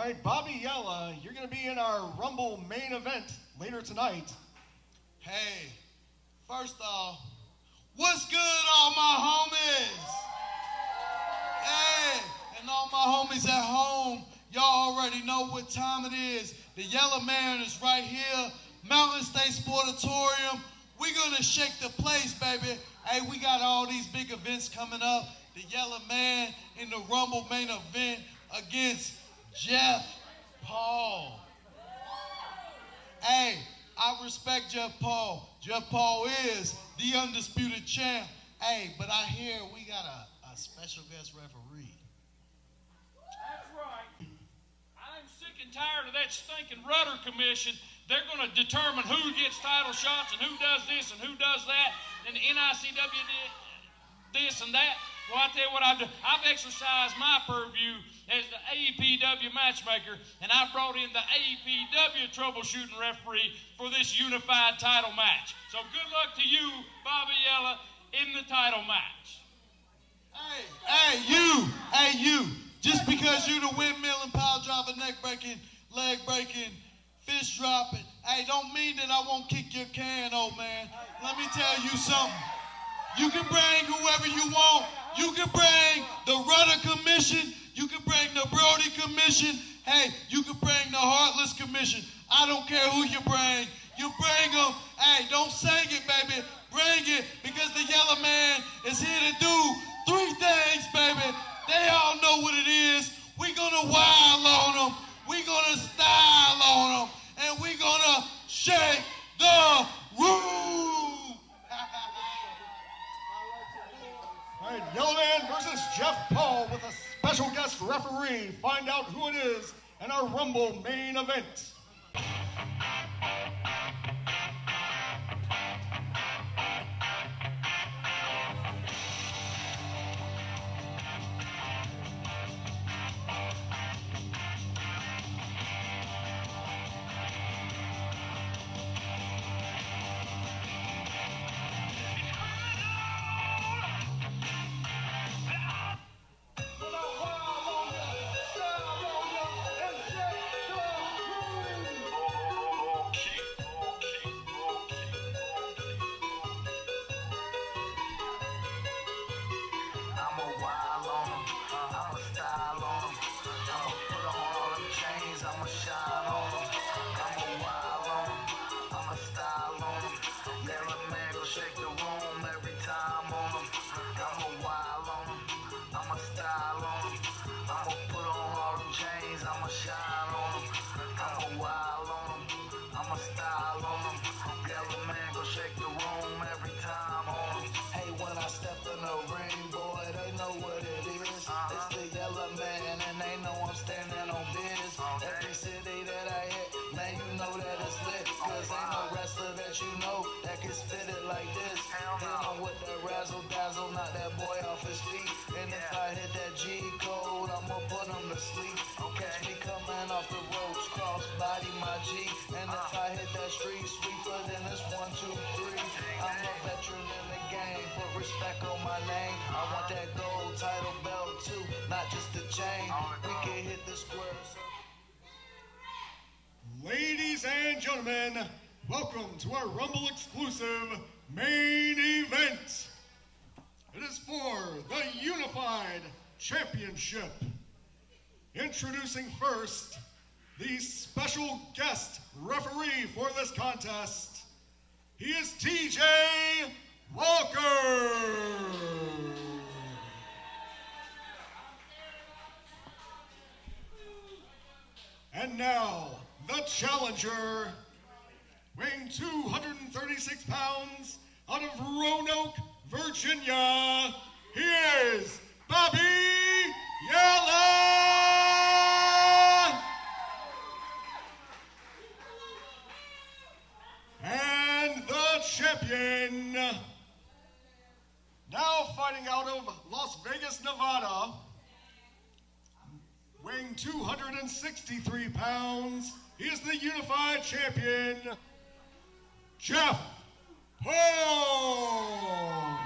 right, Bobby Yela, you're going to be in our Rumble main event later tonight. Hey, first off, what's good, all my homies? Hey, and all my homies at home, y'all already know what time it is. The Yela Man is right here, Mountain State Sportatorium. We're going to shake the place, baby. Hey, we got all these big events coming up. The Yela Man in the Rumble main event against Jeff Paul. Hey, I respect Jeff Paul. Jeff Paul is the undisputed champ. Hey, but I hear we got a special guest referee. That's right. I'm sick and tired of that stinking rudder commission. They're going to determine who gets title shots and who does this and who does that. And the NICW did this and that. Well, I tell you what I've done. I've exercised my purview as the AEPW matchmaker, and I brought in the AEPW troubleshooting referee for this unified title match. So good luck to you, Bobby Yela, in the title match. Hey, you. Just because you the windmill and pile driver, neck breaking, leg breaking, fist dropping, hey, don't mean that I won't kick your can, old man. Let me tell you something. You can bring whoever you want. You can bring the Rudder Commission. You can bring the Brody Commission. Hey, you can bring the Heartless Commission. I don't care who you bring. You bring them. Hey, don't sing it, baby. Bring it, because the Yellow Man is here to do three things, baby. They all know what it is. We're going to wild on them. We're going to style on them. And we're going to shake the room. All right, Yellow Man versus Jeff Paul with a special guest referee. Find out who it is in our Rumble main event. Ladies and gentlemen, welcome to our Rumble exclusive main event. It is for the Unified Championship. Introducing first, the special guest referee for this contest. He is TJ Walker. And now, the challenger, weighing 236 pounds, out of Roanoke, Virginia, he is Bobby Yela! And the champion, now fighting out of Las Vegas, Nevada, weighing 263 pounds, he is the Unified Champion, Jeff Paul.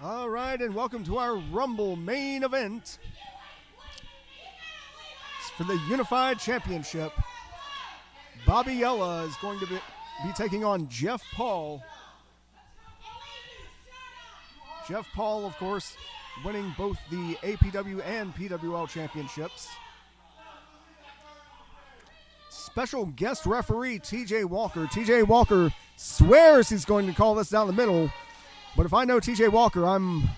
All right, and welcome to our Rumble main event. It's for the Unified Championship. Bobby Yela is going to be taking on Jeff Paul. Jeff Paul, of course, winning both the APW and PWL championships. Special guest referee TJ Walker. TJ Walker swears he's going to call this down the middle, but if I know TJ Walker, I'm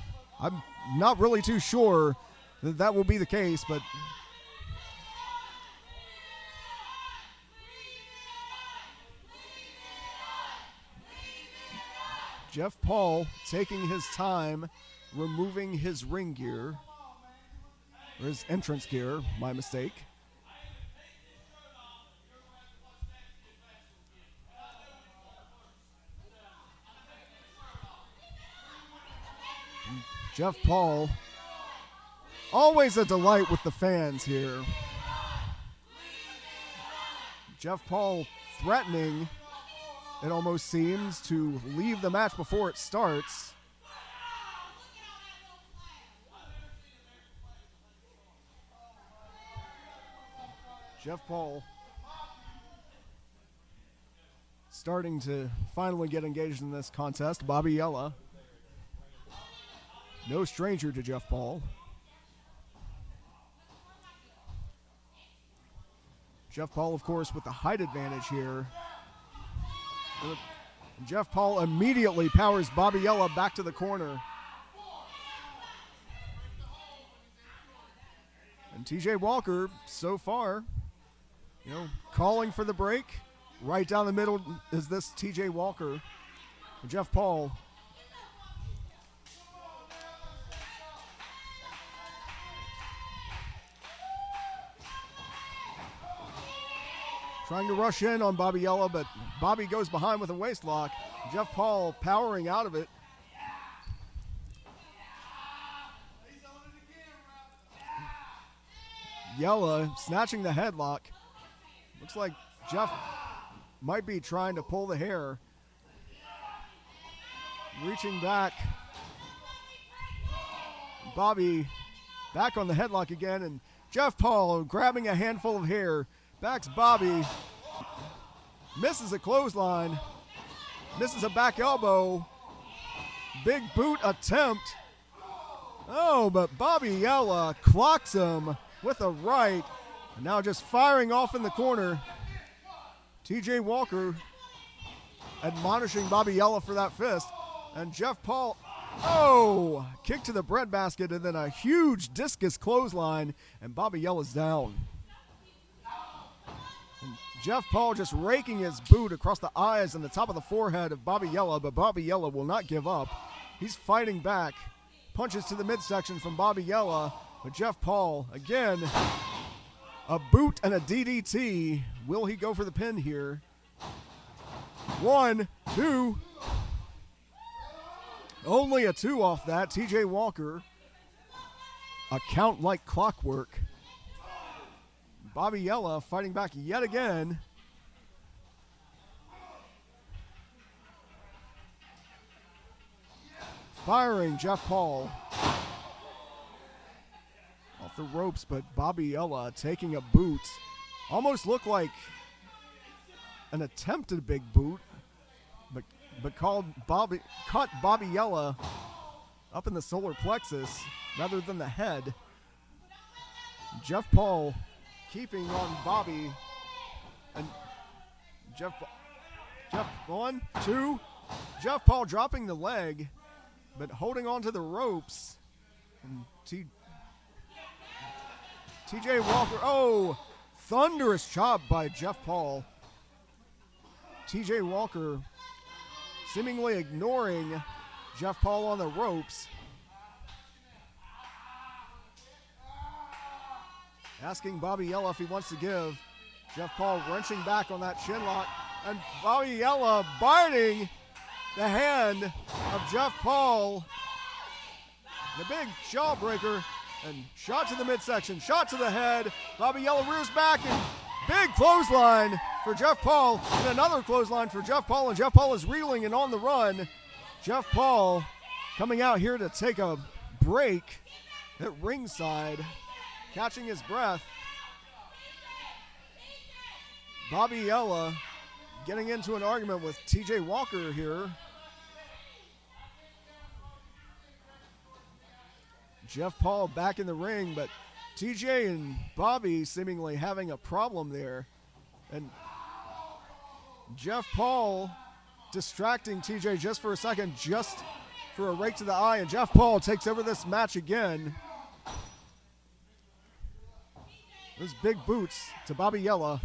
not really too sure that will be the case, but Jeff Paul taking his time, removing his ring gear, or his entrance gear, my mistake. Jeff Paul, always a delight with the fans here. Jeff Paul threatening, it almost seems, to leave the match before it starts. Jeff Paul starting to finally get engaged in this contest. Bobby Yela, no stranger to Jeff Paul. Jeff Paul, of course, with the height advantage here. Jeff Paul immediately powers Bobby Yela back to the corner. And TJ Walker, so far, calling for the break. Right down the middle is this TJ Walker. Jeff Paul trying to rush in on Bobby Yela, but Bobby goes behind with a waist lock. Jeff Paul powering out of it. Yela snatching the headlock. Looks like Jeff might be trying to pull the hair. Reaching back. Bobby back on the headlock again, and Jeff Paul grabbing a handful of hair. Backs Bobby, misses a clothesline, misses a back elbow, big boot attempt. Oh, but Bobby Yela clocks him with a right, and now just firing off in the corner. TJ Walker admonishing Bobby Yela for that fist, and Jeff Paul, kick to the breadbasket, and then a huge discus clothesline, and Bobby Yela's down. Jeff Paul just raking his boot across the eyes and the top of the forehead of Bobby Yela, but Bobby Yela will not give up. He's fighting back. Punches to the midsection from Bobby Yela, but Jeff Paul, again, a boot and a DDT. Will he go for the pin here? 1, 2. Only a 2 off that. TJ Walker, a count like clockwork. Bobby Yela fighting back yet again. Firing Jeff Paul off the ropes, but Bobby Yela taking a boot. Almost looked like an attempted big boot, but caught Bobby Yela up in the solar plexus rather than the head. Jeff Paul keeping on Bobby, and Jeff 1, 2. Jeff Paul dropping the leg, but holding on to the ropes. And TJ Walker, thunderous chop by Jeff Paul. TJ Walker seemingly ignoring Jeff Paul on the ropes. Asking Bobby Yela if he wants to give. Jeff Paul wrenching back on that shin lock. And Bobby Yela biting the hand of Jeff Paul. The big jawbreaker. And shot to the midsection, shot to the head. Bobby Yela rears back, and big clothesline for Jeff Paul. And another clothesline for Jeff Paul. And Jeff Paul is reeling and on the run. Jeff Paul coming out here to take a break at ringside, catching his breath. Bobby Yela getting into an argument with TJ Walker here. Jeff Paul back in the ring, but TJ and Bobby seemingly having a problem there. And Jeff Paul distracting TJ just for a second, just for a rake to the eye, and Jeff Paul takes over this match again. Those big boots to Bobby Yela.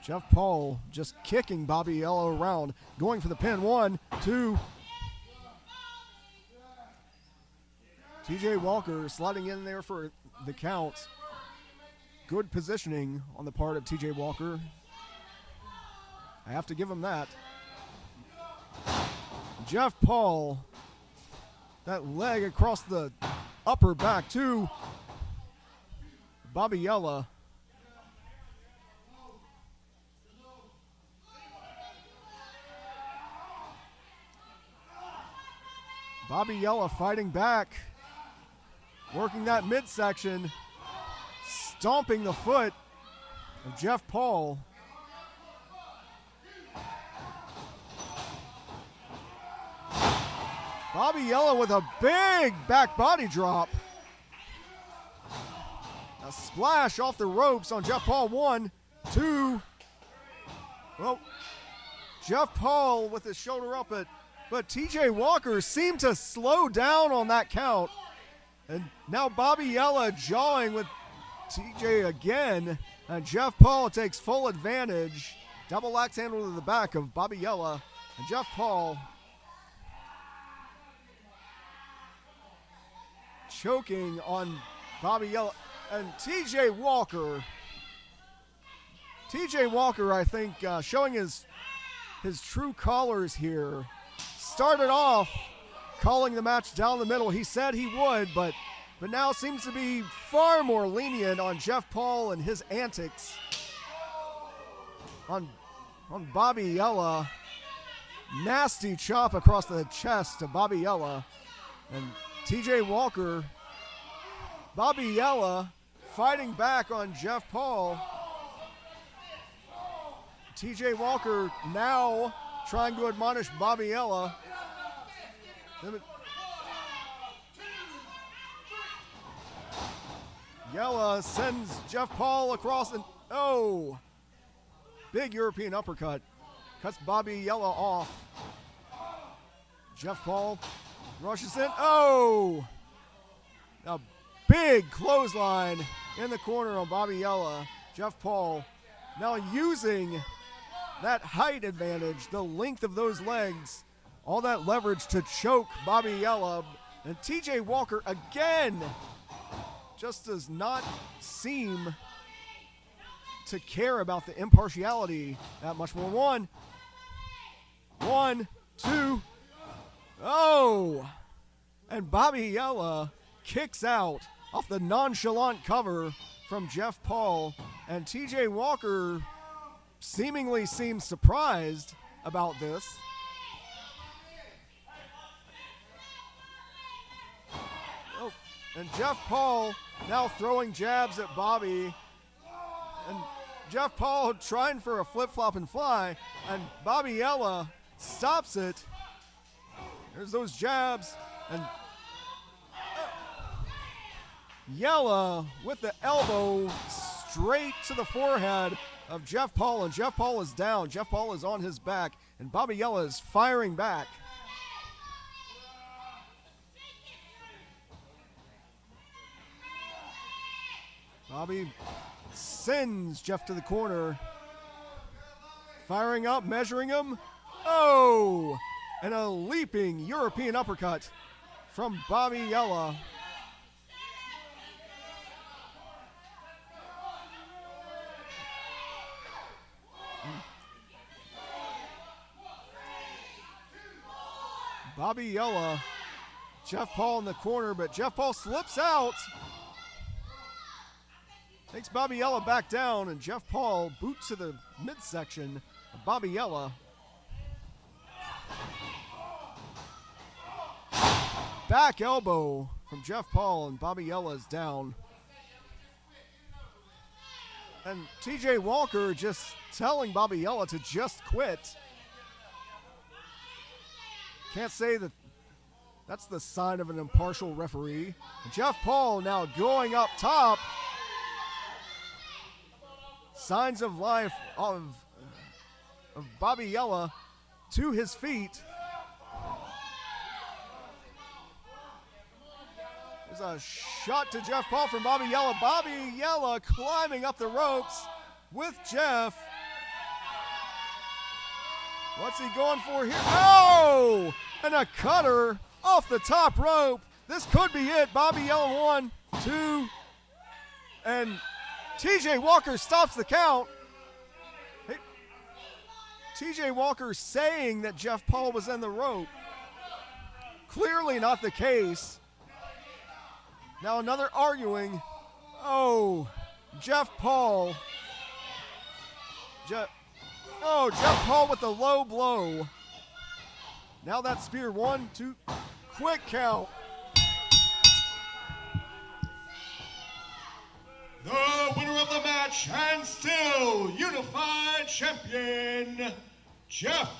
Jeff Paul just kicking Bobby Yela around, going for the pin. 1, 2. TJ Walker sliding in there for the count. Good positioning on the part of TJ Walker. I have to give him that. Jeff Paul, that leg across the upper back to Bobby Yela. Bobby Yela fighting back, working that midsection, stomping the foot of Jeff Paul. Bobby Yela with a big back body drop. A splash off the ropes on Jeff Paul. 1, 2. Well, Jeff Paul with his shoulder up, but TJ Walker seemed to slow down on that count. And now Bobby Yela jawing with TJ again. And Jeff Paul takes full advantage. Double axe handle to the back of Bobby Yela. And Jeff Paul choking on Bobby Yela. And TJ Walker, I think, showing his true colors here. Started off calling the match down the middle. He said he would, but now seems to be far more lenient on Jeff Paul and his antics. On Bobby Yela. Nasty chop across the chest to Bobby Yela. And TJ Walker, Bobby Yela fighting back on Jeff Paul. TJ Walker now trying to admonish Bobby Yela. Yela sends Jeff Paul across and big European uppercut. Cuts Bobby Yela off. Jeff Paul rushes in. A big clothesline in the corner on Bobby Yela. Jeff Paul now using that height advantage, the length of those legs, all that leverage to choke Bobby Yela. And TJ Walker again just does not seem to care about the impartiality that much more. 1, 2. And Bobby Yela kicks out off the nonchalant cover from Jeff Paul. And TJ Walker seemingly seems surprised about this. And Jeff Paul now throwing jabs at Bobby. And Jeff Paul trying for a flip-flop and fly. And Bobby Yela stops it. There's those jabs. And Yela with the elbow straight to the forehead of Jeff Paul. And Jeff Paul is down. Jeff Paul is on his back. And Bobby Yela is firing back. Bobby sends Jeff to the corner. Firing up, measuring him. And a leaping European uppercut from Bobby Yela. Bobby Yela, Jeff Paul in the corner, but Jeff Paul slips out. Takes Bobby Yela back down, and Jeff Paul boots to the midsection of Bobby Yela. Back elbow from Jeff Paul, and Bobby Yela is down. And TJ Walker just telling Bobby Yela to just quit. Can't say that that's the sign of an impartial referee. And Jeff Paul now going up top. Signs of life of Bobby Yela to his feet. There's a shot to Jeff Paul from Bobby Yela. Bobby Yela climbing up the ropes with Jeff. What's he going for here? Oh! And a cutter off the top rope. This could be it. Bobby Yela 1, 2, and TJ Walker stops the count. Hey, TJ Walker saying that Jeff Paul was in the rope. Clearly not the case. Now another arguing. Oh, Jeff Paul. Jeff Paul with the low blow. Now that spear, 1, 2, quick count. The winner of the match and still unified champion, Jeff